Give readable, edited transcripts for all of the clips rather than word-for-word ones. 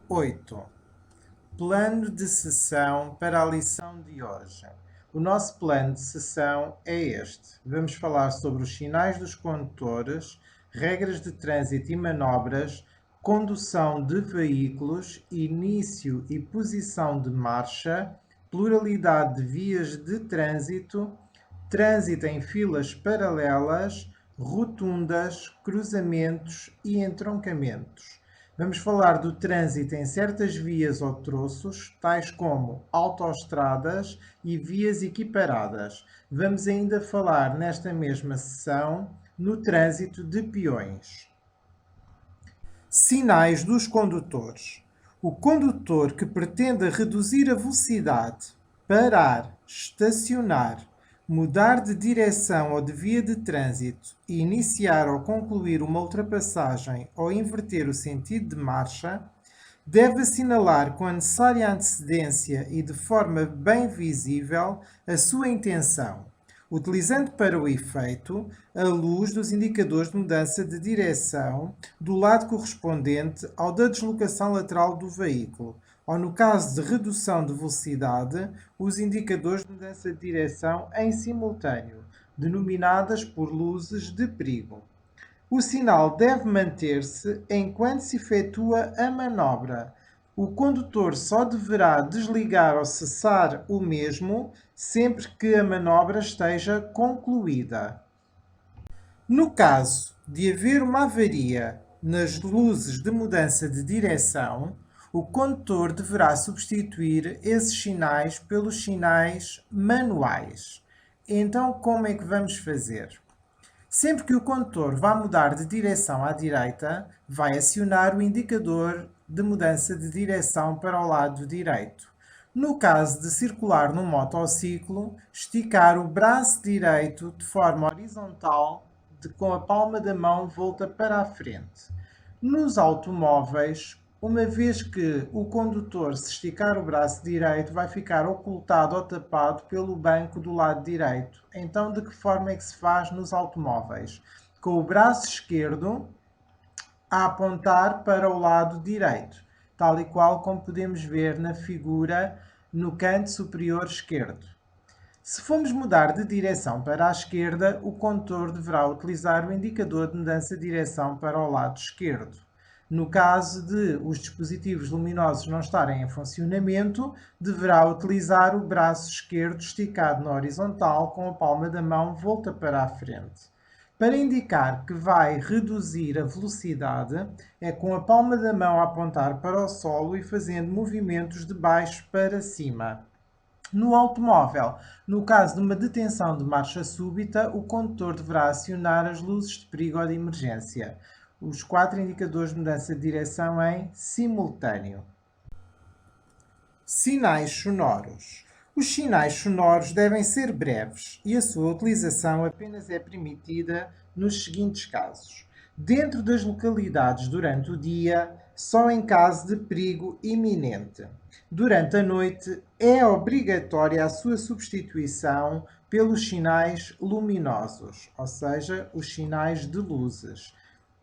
8. Plano de sessão para a lição de hoje. O nosso plano de sessão é este. Vamos falar sobre os sinais dos condutores, regras de trânsito e manobras, condução de veículos, início e posição de marcha, pluralidade de vias de trânsito, trânsito em filas paralelas, rotundas, cruzamentos e entroncamentos. Vamos falar do trânsito em certas vias ou troços, tais como autoestradas e vias equiparadas. Vamos ainda falar nesta mesma sessão no trânsito de peões. Sinais dos condutores. O condutor que pretenda reduzir a velocidade, parar, estacionar, mudar de direção ou de via de trânsito, iniciar ou concluir uma ultrapassagem ou inverter o sentido de marcha, deve assinalar com a necessária antecedência e de forma bem visível a sua intenção, utilizando para o efeito a luz dos indicadores de mudança de direção do lado correspondente ao da deslocação lateral do veículo, ou no caso de redução de velocidade, os indicadores de mudança de direção em simultâneo, denominadas por luzes de perigo. O sinal deve manter-se enquanto se efetua a manobra. O condutor só deverá desligar ou cessar o mesmo sempre que a manobra esteja concluída. No caso de haver uma avaria nas luzes de mudança de direção, o condutor deverá substituir esses sinais pelos sinais manuais. Então, como é que vamos fazer? Sempre que o condutor vá mudar de direção à direita, vai acionar o indicador de mudança de direção para o lado direito. No caso de circular num motociclo, esticar o braço direito de forma horizontal, com a palma da mão volta para a frente. Nos automóveis, uma vez que o condutor, se esticar o braço direito, vai ficar ocultado ou tapado pelo banco do lado direito. Então, de que forma é que se faz nos automóveis? Com o braço esquerdo a apontar para o lado direito, tal e qual como podemos ver na figura no canto superior esquerdo. Se formos mudar de direção para a esquerda, o condutor deverá utilizar o indicador de mudança de direção para o lado esquerdo. No caso de os dispositivos luminosos não estarem em funcionamento, deverá utilizar o braço esquerdo esticado na horizontal com a palma da mão volta para a frente. Para indicar que vai reduzir a velocidade, é com a palma da mão a apontar para o solo e fazendo movimentos de baixo para cima. No automóvel, no caso de uma detenção de marcha súbita, o condutor deverá acionar as luzes de perigo ou de emergência, os 4 indicadores de mudança de direção em simultâneo. Sinais sonoros. Os sinais sonoros devem ser breves e a sua utilização apenas é permitida nos seguintes casos: dentro das localidades durante o dia, só em caso de perigo iminente. Durante a noite, é obrigatória a sua substituição pelos sinais luminosos, ou seja, os sinais de luzes.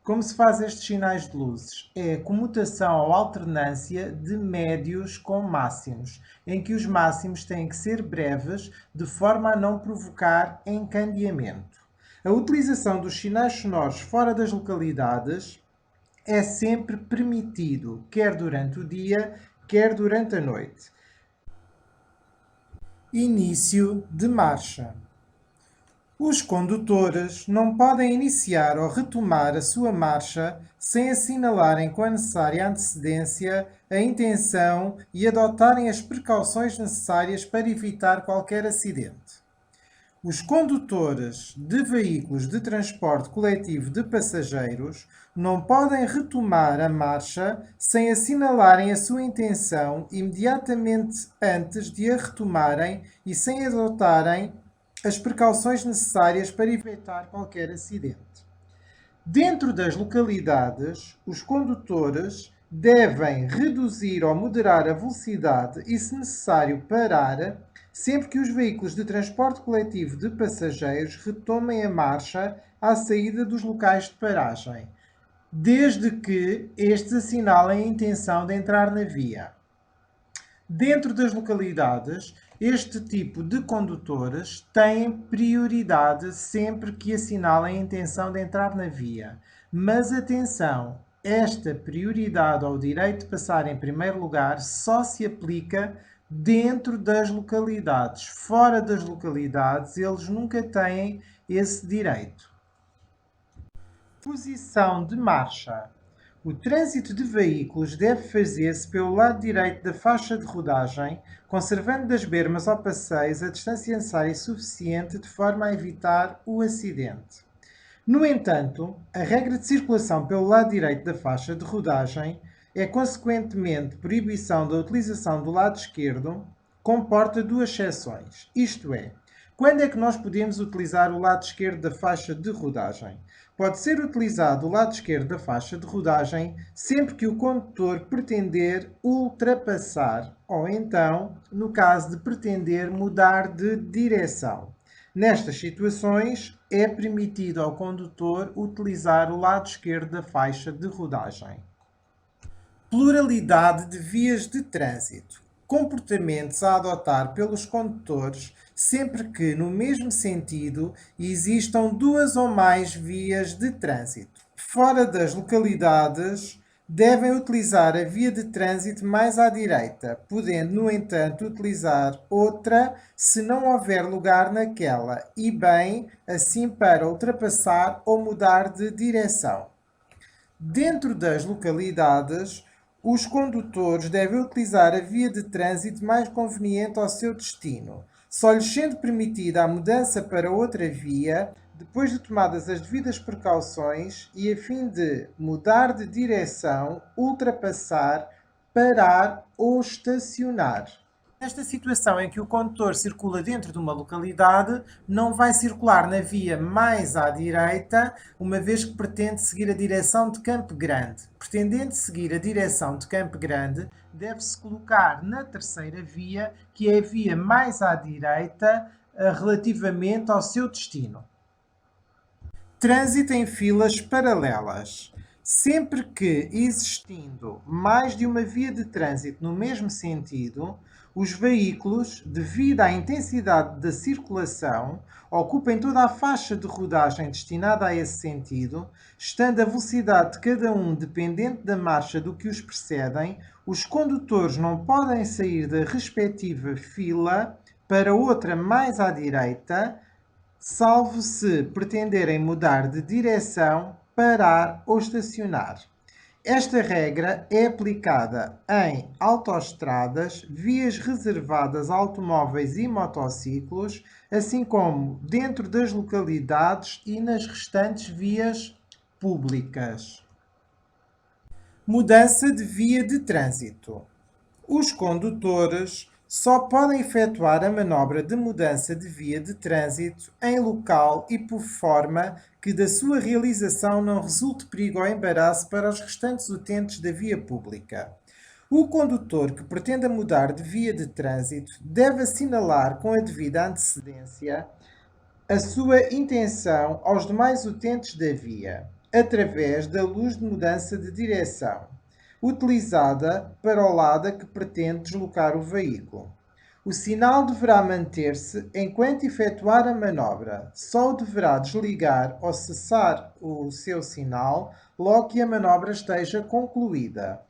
Como se faz estes sinais de luzes? É a comutação ou alternância de médios com máximos, em que os máximos têm que ser breves, de forma a não provocar encandeamento. A utilização dos sinais sonoros fora das localidades é sempre permitido, quer durante o dia, quer durante a noite. Início de marcha. Os condutores não podem iniciar ou retomar a sua marcha sem assinalarem com a necessária antecedência a intenção e adotarem as precauções necessárias para evitar qualquer acidente. Os condutores de veículos de transporte coletivo de passageiros não podem retomar a marcha sem assinalarem a sua intenção imediatamente antes de a retomarem e sem adotarem as precauções necessárias para evitar qualquer acidente. Dentro das localidades, os condutores devem reduzir ou moderar a velocidade e, se necessário, parar sempre que os veículos de transporte coletivo de passageiros retomem a marcha à saída dos locais de paragem. desde que estes assinalem a intenção de entrar na via. Dentro das localidades, este tipo de condutores têm prioridade sempre que assinalem a intenção de entrar na via. Mas atenção, esta prioridade ou direito de passar em primeiro lugar só se aplica dentro das localidades. Fora das localidades, eles nunca têm esse direito. Posição de marcha. O trânsito de veículos deve fazer-se pelo lado direito da faixa de rodagem, conservando das bermas ou passeios a distância necessária e suficiente de forma a evitar o acidente. No entanto, a regra de circulação pelo lado direito da faixa de rodagem é, consequentemente, proibição da utilização do lado esquerdo, comporta duas exceções, isto é, quando é que nós podemos utilizar o lado esquerdo da faixa de rodagem? Pode ser utilizado o lado esquerdo da faixa de rodagem sempre que o condutor pretender ultrapassar ou então, no caso de pretender mudar de direção. Nestas situações, é permitido ao condutor utilizar o lado esquerdo da faixa de rodagem. Pluralidade de vias de trânsito. Comportamentos a adotar pelos condutores sempre que, no mesmo sentido, existam duas ou mais vias de trânsito. Fora das localidades, devem utilizar a via de trânsito mais à direita, podendo, no entanto, utilizar outra se não houver lugar naquela, e bem assim para ultrapassar ou mudar de direção. Dentro das localidades, os condutores devem utilizar a via de trânsito mais conveniente ao seu destino, só lhes sendo permitida a mudança para outra via depois de tomadas as devidas precauções e a fim de mudar de direção, ultrapassar, parar ou estacionar. Nesta situação em que o condutor circula dentro de uma localidade, não vai circular na via mais à direita, uma vez que pretende seguir a direção de Campo Grande. Pretendendo seguir a direção de Campo Grande, deve-se colocar na terceira via, que é a via mais à direita, relativamente ao seu destino. Trânsito em filas paralelas. Sempre que existindo mais de uma via de trânsito no mesmo sentido, os veículos, devido à intensidade da circulação, ocupem toda a faixa de rodagem destinada a esse sentido, estando a velocidade de cada um dependente da marcha do que os precedem, os condutores não podem sair da respectiva fila para outra mais à direita, salvo se pretenderem mudar de direção, parar ou estacionar. Esta regra é aplicada em autoestradas, vias reservadas a automóveis e motociclos, assim como dentro das localidades e nas restantes vias públicas. Mudança de via de trânsito. Os condutores só podem efetuar a manobra de mudança de via de trânsito em local e por forma que da sua realização não resulte perigo ou embaraço para os restantes utentes da via pública. O condutor que pretenda mudar de via de trânsito deve assinalar com a devida antecedência a sua intenção aos demais utentes da via, através da luz de mudança de direção, utilizada para o lado a que pretende deslocar o veículo. O sinal deverá manter-se enquanto efetuar a manobra. Só o deverá desligar ou cessar o seu sinal logo que a manobra esteja concluída.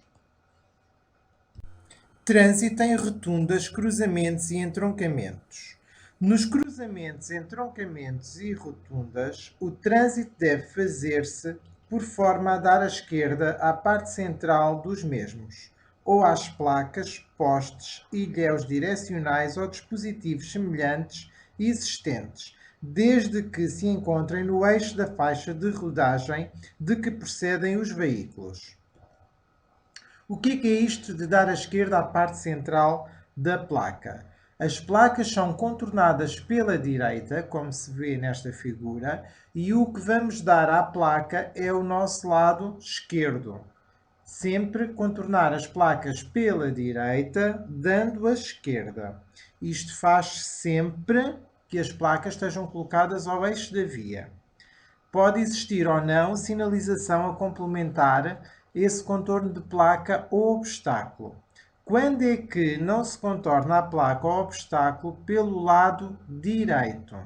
Trânsito em rotundas, cruzamentos e entroncamentos. Nos cruzamentos, entroncamentos e rotundas, o trânsito deve fazer-se por forma a dar à esquerda à parte central dos mesmos, ou às placas, postes, ilhéus direcionais ou dispositivos semelhantes existentes, desde que se encontrem no eixo da faixa de rodagem de que procedem os veículos. O que é isto de dar à esquerda à parte central da placa? As placas são contornadas pela direita, como se vê nesta figura, e o que vamos dar à placa é o nosso lado esquerdo. Sempre contornar as placas pela direita, dando à esquerda. Isto faz sempre que as placas estejam colocadas ao eixo da via. pode existir ou não sinalização a complementar esse contorno de placa ou obstáculo. Quando é que não se contorna a placa ou obstáculo pelo lado direito?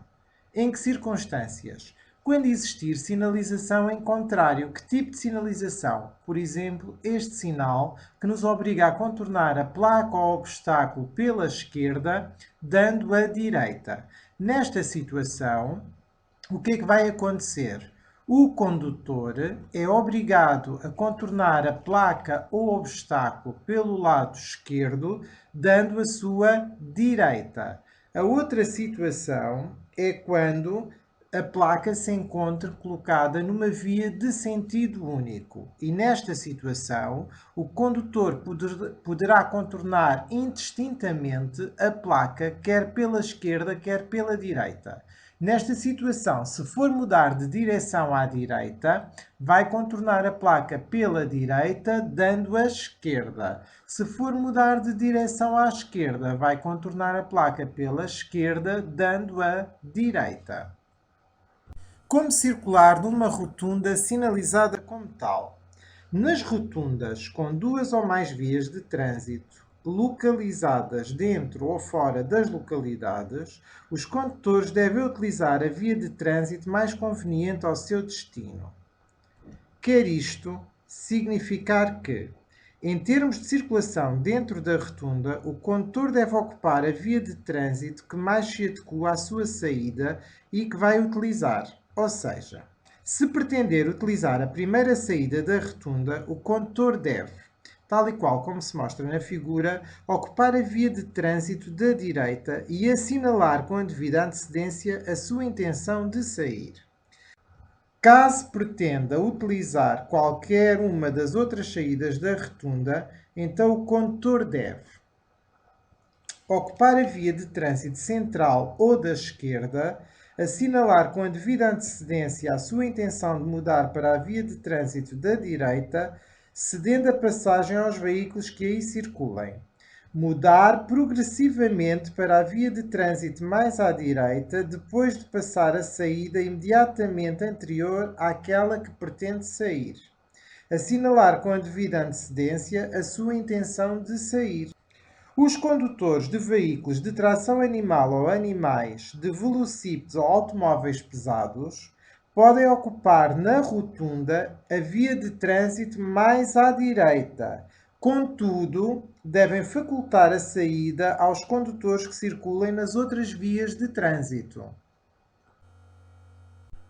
Em que circunstâncias? Quando existir sinalização em contrário. Que tipo de sinalização? Por exemplo, este sinal que nos obriga a contornar a placa ou obstáculo pela esquerda, dando a direita. Nesta situação, o que é que vai acontecer? O condutor é obrigado a contornar a placa ou obstáculo pelo lado esquerdo, dando a sua direita. A outra situação é quando a placa se encontra colocada numa via de sentido único. E nesta situação, o condutor poderá contornar indistintamente a placa, quer pela esquerda, quer pela direita. Nesta situação, se for mudar de direção à direita, vai contornar a placa pela direita, dando a esquerda. Se for mudar de direção à esquerda, vai contornar a placa pela esquerda, dando a direita. Como circular numa rotunda sinalizada como tal? Nas rotundas com duas ou mais vias de trânsito localizadas dentro ou fora das localidades, os condutores devem utilizar a via de trânsito mais conveniente ao seu destino. Quer isto significar que, em termos de circulação dentro da rotunda, o condutor deve ocupar a via de trânsito que mais se adequa à sua saída e que vai utilizar. Ou seja, se pretender utilizar a primeira saída da rotunda, o condutor deve, tal e qual como se mostra na figura, ocupar a via de trânsito da direita e assinalar com a devida antecedência a sua intenção de sair. Caso pretenda utilizar qualquer uma das outras saídas da rotunda, então o condutor deve ocupar a via de trânsito central ou da esquerda, assinalar com a devida antecedência a sua intenção de mudar para a via de trânsito da direita, cedendo a passagem aos veículos que aí circulem. Mudar progressivamente para a via de trânsito mais à direita, depois de passar a saída imediatamente anterior àquela que pretende sair. Assinalar com a devida antecedência a sua intenção de sair. Os condutores de veículos de tração animal ou animais, de velocípedes ou automóveis pesados, podem ocupar na rotunda a via de trânsito mais à direita. Contudo, devem facultar a saída aos condutores que circulem nas outras vias de trânsito.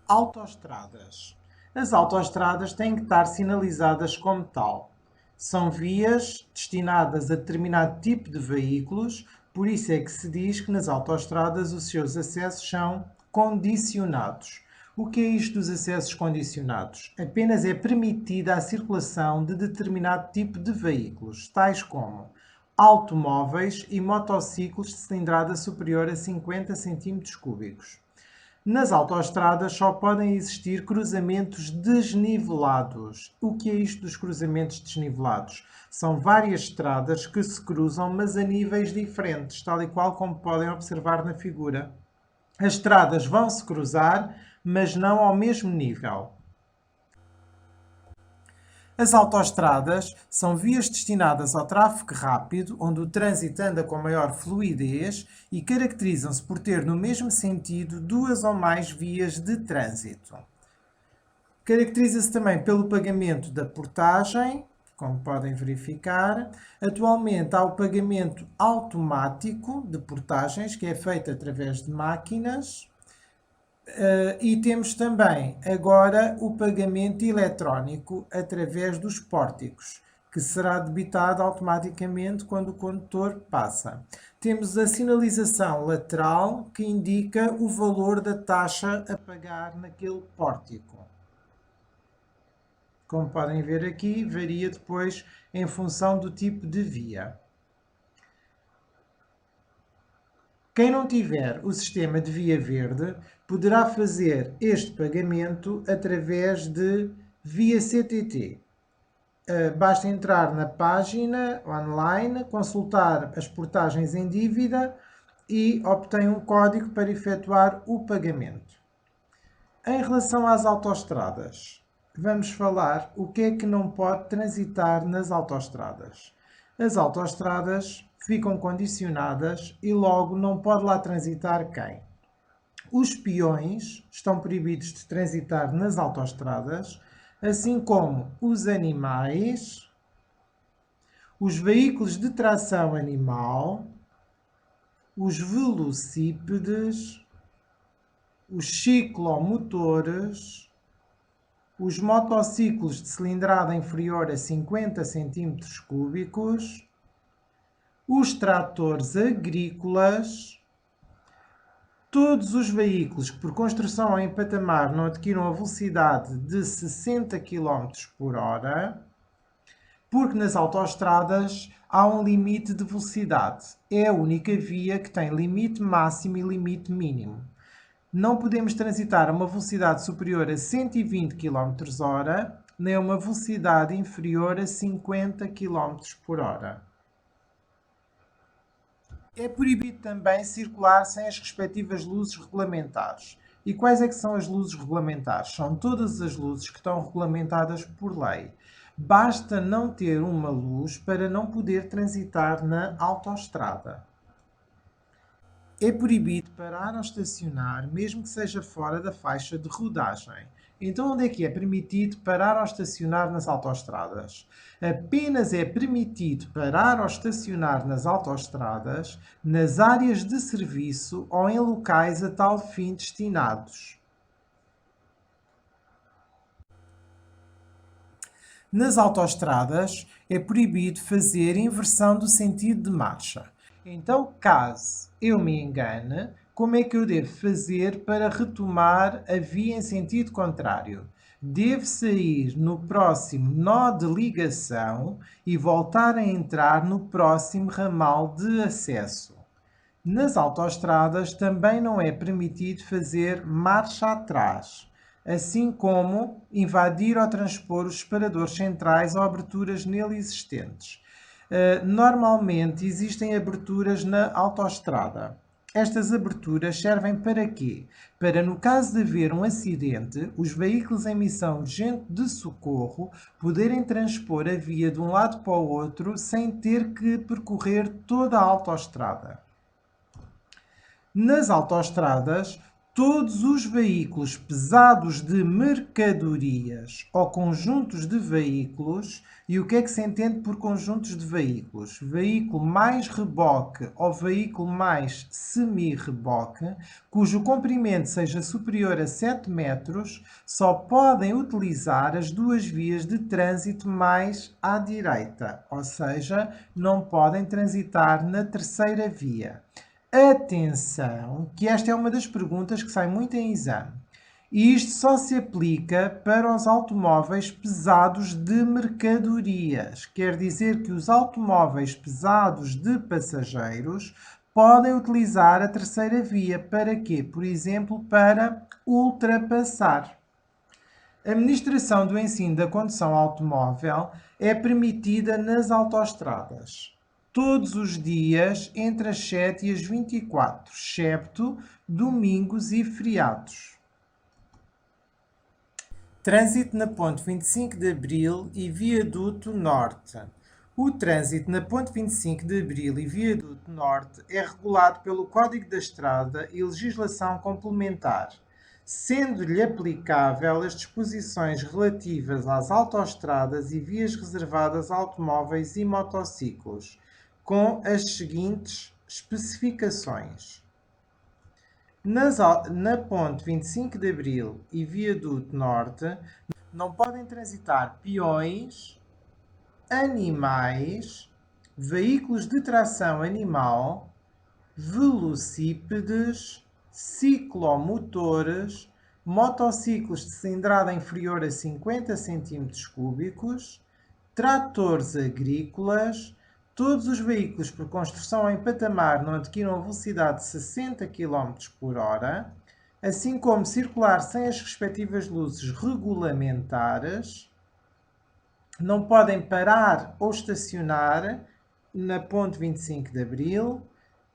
Autoestradas. As autoestradas têm que estar sinalizadas como tal. São vias destinadas a determinado tipo de veículos, por isso é que se diz que nas autoestradas os seus acessos são condicionados. O que é isto dos acessos condicionados? Apenas é permitida a circulação de determinado tipo de veículos, tais como automóveis e motociclos de cilindrada superior a 50 cm3. Nas autoestradas só podem existir cruzamentos desnivelados. O que é isto dos cruzamentos desnivelados? São várias estradas que se cruzam, mas a níveis diferentes, tal e qual como podem observar na figura. As estradas vão se cruzar, mas não ao mesmo nível. As autoestradas são vias destinadas ao tráfego rápido, onde o trânsito anda com maior fluidez e caracterizam-se por ter no mesmo sentido duas ou mais vias de trânsito. Caracteriza-se também pelo pagamento da portagem, como podem verificar. Atualmente há o pagamento automático de portagens, que é feito através de máquinas. E temos também agora o pagamento eletrónico através dos pórticos, que será debitado automaticamente quando o condutor passa. Temos a sinalização lateral, que indica o valor da taxa a pagar naquele pórtico. Como podem ver aqui, varia depois em função do tipo de via. Quem não tiver o sistema de via verde poderá fazer este pagamento através de via CTT. Basta entrar na página online, consultar as portagens em dívida e obtém um código para efetuar o pagamento. Em relação às autoestradas, vamos falar o que é que não pode transitar nas autoestradas. As autoestradas ficam condicionadas e logo não pode lá transitar quem? Os peões estão proibidos de transitar nas autoestradas, assim como os animais, os veículos de tração animal, os velocípedes, os ciclomotores, os motociclos de cilindrada inferior a 50 cm3, os tratores agrícolas, todos os veículos que por construção em patamar não adquiram a velocidade de 60 km por hora, porque nas autoestradas há um limite de velocidade. É a única via que tem limite máximo e limite mínimo. Não podemos transitar a uma velocidade superior a 120 km/h, nem a uma velocidade inferior a 50 km por hora. É proibido também circular sem as respectivas luzes regulamentares. E quais é que são as luzes regulamentares? São todas as luzes que estão regulamentadas por lei. Basta não ter uma luz para não poder transitar na autoestrada. É proibido parar ou estacionar, mesmo que seja fora da faixa de rodagem. Então, onde é que é permitido parar ou estacionar nas autoestradas? Apenas é permitido parar ou estacionar nas autoestradas nas áreas de serviço ou em locais a tal fim destinados. Nas autoestradas é proibido fazer inversão do sentido de marcha. Então, caso eu me engane, como é que eu devo fazer para retomar a via em sentido contrário? Devo sair no próximo nó de ligação e voltar a entrar no próximo ramal de acesso. Nas autoestradas também não é permitido fazer marcha atrás, assim como invadir ou transpor os separadores centrais ou aberturas nele existentes. Normalmente existem aberturas na autoestrada. Estas aberturas servem para quê? Para, no caso de haver um acidente, os veículos em missão urgente de socorro poderem transpor a via de um lado para o outro sem ter que percorrer toda a autoestrada. Nas autoestradas, todos os veículos pesados de mercadorias ou conjuntos de veículos, e o que é que se entende por conjuntos de veículos? Veículo mais reboque ou veículo mais semi-reboque, cujo comprimento seja superior a 7 metros, só podem utilizar as duas vias de trânsito mais à direita, ou seja, não podem transitar na terceira via. Atenção, que esta é uma das perguntas que sai muito em exame. E isto só se aplica para os automóveis pesados de mercadorias. Quer dizer que os automóveis pesados de passageiros podem utilizar a terceira via. Para quê? Por exemplo, para ultrapassar. A ministração do ensino da condução automóvel é permitida nas autoestradas todos os dias entre as 7 e as 24, excepto domingos e feriados. Trânsito na Ponte 25 de Abril e Viaduto Norte. O trânsito na Ponte 25 de Abril e Viaduto Norte é regulado pelo Código da Estrada e legislação complementar, sendo-lhe aplicável as disposições relativas às autoestradas e vias reservadas a automóveis e motociclos, com as seguintes especificações. Na Ponte 25 de Abril e Viaduto Norte não podem transitar peões, animais, veículos de tração animal, velocípedes, ciclomotores, motociclos de cilindrada inferior a 50 cm3, tratores agrícolas, todos os veículos por construção em patamar não adquiram a velocidade de 60 km por hora, assim como circular sem as respectivas luzes regulamentares, não podem parar ou estacionar na Ponte 25 de Abril,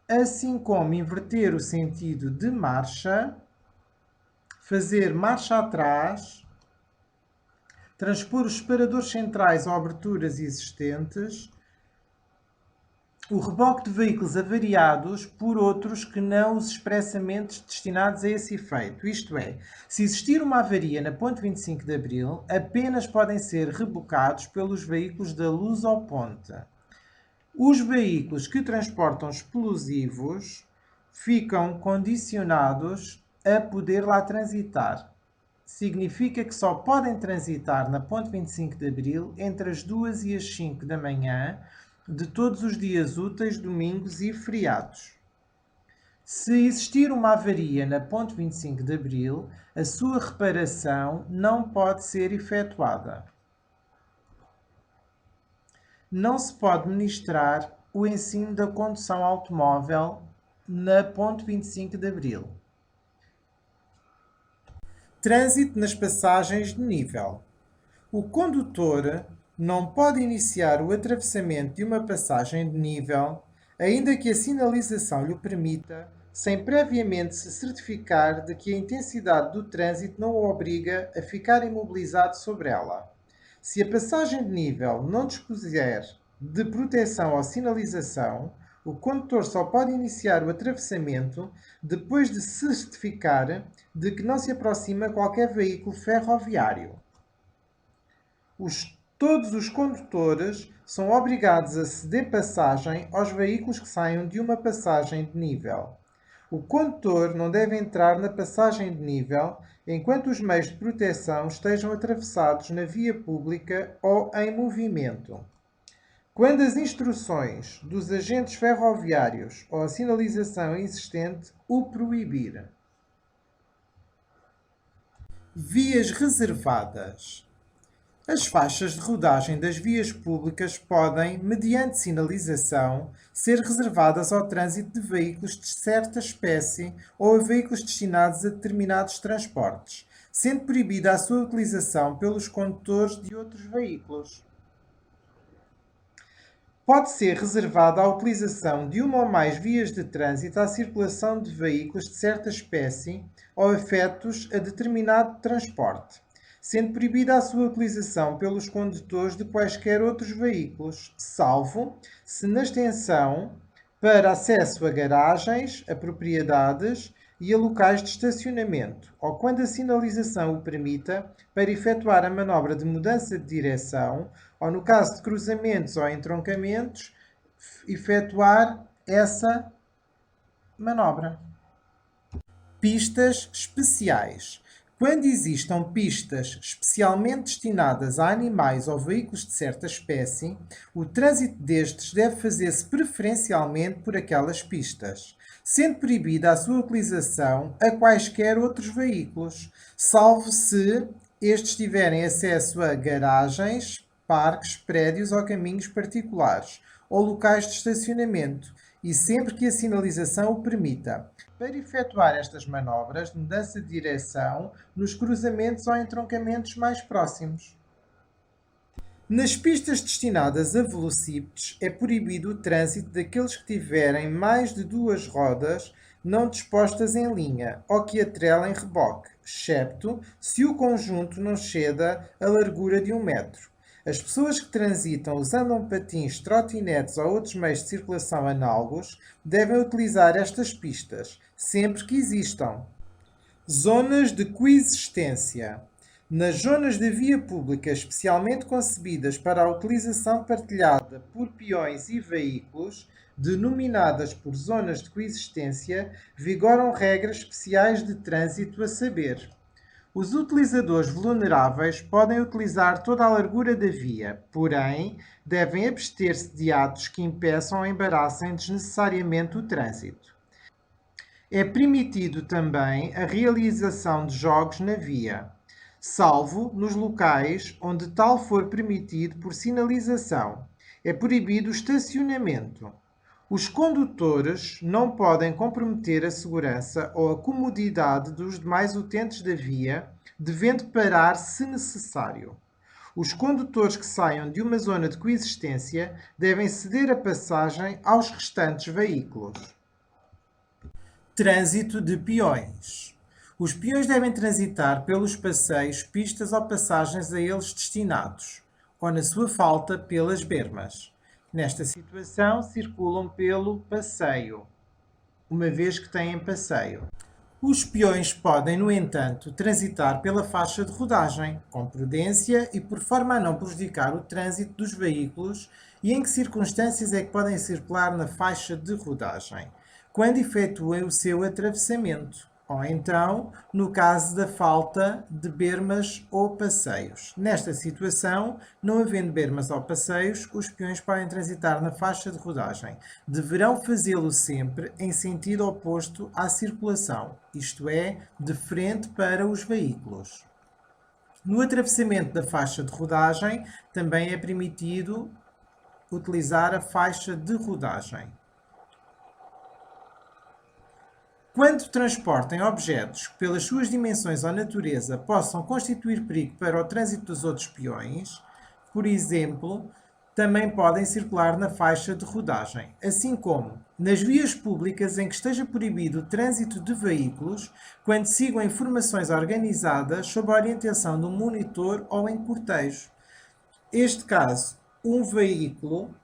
assim como inverter o sentido de marcha, fazer marcha atrás, transpor os separadores centrais ou aberturas existentes, o reboque de veículos avariados por outros que não os expressamente destinados a esse efeito. Isto é, se existir uma avaria na ponte 25 de Abril, apenas podem ser rebocados pelos veículos da Luz ao Ponte. Os veículos que transportam explosivos ficam condicionados a poder lá transitar. Significa que só podem transitar na ponte 25 de Abril entre as 2 e as 5 da manhã de todos os dias úteis, domingos e feriados. Se existir uma avaria na ponte 25 de Abril, a sua reparação não pode ser efetuada. Não se pode ministrar o ensino da condução automóvel na ponte 25 de Abril. Trânsito nas passagens de nível. O condutor não pode iniciar o atravessamento de uma passagem de nível, ainda que a sinalização lhe permita, sem previamente se certificar de que a intensidade do trânsito não o obriga a ficar imobilizado sobre ela. Se a passagem de nível não dispuser de proteção ou sinalização, o condutor só pode iniciar o atravessamento depois de se certificar de que não se aproxima qualquer veículo ferroviário. Todos os condutores são obrigados a ceder passagem aos veículos que saiam de uma passagem de nível. O condutor não deve entrar na passagem de nível enquanto os meios de proteção estejam atravessados na via pública ou em movimento. Quando as instruções dos agentes ferroviários ou a sinalização existente o proibir. Vias reservadas. As faixas de rodagem das vias públicas podem, mediante sinalização, ser reservadas ao trânsito de veículos de certa espécie ou a veículos destinados a determinados transportes, sendo proibida a sua utilização pelos condutores de outros veículos. Pode ser reservada a utilização de uma ou mais vias de trânsito à circulação de veículos de certa espécie ou afetos a determinado transporte, sendo proibida a sua utilização pelos condutores de quaisquer outros veículos, salvo se na extensão para acesso a garagens, a propriedades e a locais de estacionamento, ou quando a sinalização o permita, para efetuar a manobra de mudança de direção, ou no caso de cruzamentos ou entroncamentos, efetuar essa manobra. Pistas especiais. Quando existam pistas especialmente destinadas a animais ou veículos de certa espécie, o trânsito destes deve fazer-se preferencialmente por aquelas pistas, sendo proibida a sua utilização a quaisquer outros veículos, salvo se estes tiverem acesso a garagens, parques, prédios ou caminhos particulares, ou locais de estacionamento, e sempre que a sinalização o permita, para efetuar estas manobras de mudança de direção nos cruzamentos ou entroncamentos mais próximos. Nas pistas destinadas a velocípedes, é proibido o trânsito daqueles que tiverem mais de duas rodas não dispostas em linha ou que atrelem reboque, excepto se o conjunto não exceda a largura de 1 metro. As pessoas que transitam usando patins, trotinetes ou outros meios de circulação análogos devem utilizar estas pistas, sempre que existam. Zonas de coexistência. Nas zonas de via pública especialmente concebidas para a utilização partilhada por peões e veículos, denominadas por zonas de coexistência, vigoram regras especiais de trânsito a saber: os utilizadores vulneráveis podem utilizar toda a largura da via, porém, devem abster-se de atos que impeçam ou embaraçem desnecessariamente o trânsito. É permitido também a realização de jogos na via, salvo nos locais onde tal for permitido por sinalização. É proibido o estacionamento. Os condutores não podem comprometer a segurança ou a comodidade dos demais utentes da via, devendo parar se necessário. Os condutores que saiam de uma zona de coexistência devem ceder a passagem aos restantes veículos. Trânsito de peões. Os peões devem transitar pelos passeios, pistas ou passagens a eles destinados, ou, na sua falta, pelas bermas. Nesta situação, circulam pelo passeio, uma vez que têm passeio. Os peões podem, no entanto, transitar pela faixa de rodagem, com prudência e por forma a não prejudicar o trânsito dos veículos. E em que circunstâncias é que podem circular na faixa de rodagem? Quando efetuem o seu atravessamento, ou então no caso da falta de bermas ou passeios. Nesta situação, não havendo bermas ou passeios, os peões podem transitar na faixa de rodagem. Deverão fazê-lo sempre em sentido oposto à circulação, isto é, de frente para os veículos. No atravessamento da faixa de rodagem, também é permitido utilizar a faixa de rodagem. Quando transportem objetos que, pelas suas dimensões ou natureza, possam constituir perigo para o trânsito dos outros peões, por exemplo, também podem circular na faixa de rodagem, assim como nas vias públicas em que esteja proibido o trânsito de veículos, quando sigam informações organizadas sob a orientação do monitor ou em cortejo. Este caso, um veículo,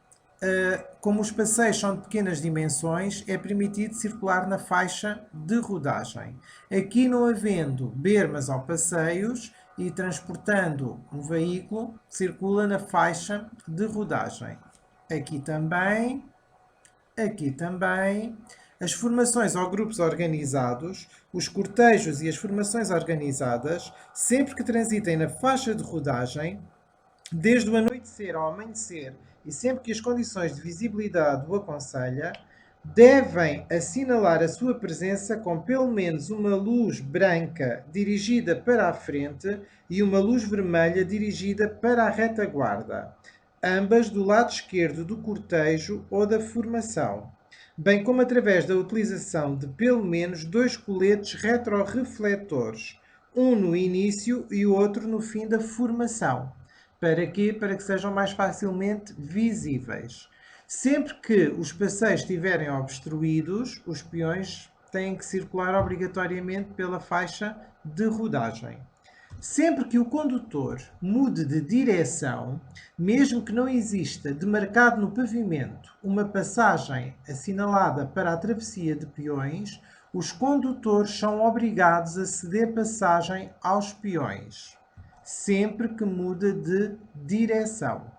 como os passeios são de pequenas dimensões, é permitido circular na faixa de rodagem. Aqui, não havendo bermas ou passeios e transportando um veículo, circula na faixa de rodagem. Aqui também. As formações ou grupos organizados, os cortejos e as formações organizadas, sempre que transitem na faixa de rodagem, desde o anoitecer ao amanhecer e sempre que as condições de visibilidade o aconselha, devem assinalar a sua presença com pelo menos uma luz branca dirigida para a frente e uma luz vermelha dirigida para a retaguarda, ambas do lado esquerdo do cortejo ou da formação, bem como através da utilização de pelo menos 2 coletes retrorefletores, um no início e o outro no fim da formação. Para quê? Para que sejam mais facilmente visíveis. Sempre que os passeios estiverem obstruídos, os peões têm que circular obrigatoriamente pela faixa de rodagem. Sempre que o condutor mude de direção, mesmo que não exista demarcado no pavimento uma passagem assinalada para a travessia de peões, os condutores são obrigados a ceder passagem aos peões, sempre que muda de direção.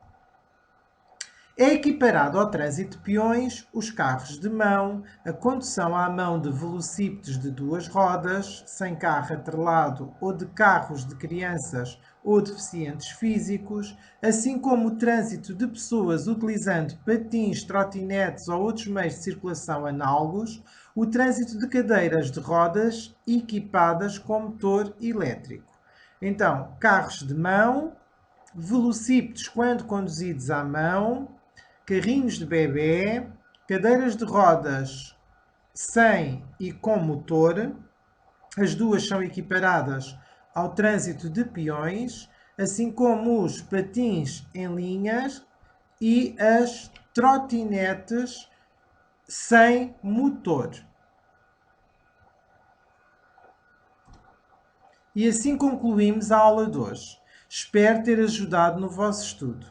É equiparado ao trânsito de peões os carros de mão, a condução à mão de velocípedes de 2 rodas, sem carro atrelado ou de carros de crianças ou deficientes físicos, assim como o trânsito de pessoas utilizando patins, trotinetes ou outros meios de circulação análogos, o trânsito de cadeiras de rodas equipadas com motor elétrico. Então, carros de mão, velocípedes quando conduzidos à mão, carrinhos de bebê, cadeiras de rodas sem e com motor, as duas são equiparadas ao trânsito de peões, assim como os patins em linhas e as trotinetes sem motor. E assim concluímos a aula de hoje. Espero ter ajudado no vosso estudo.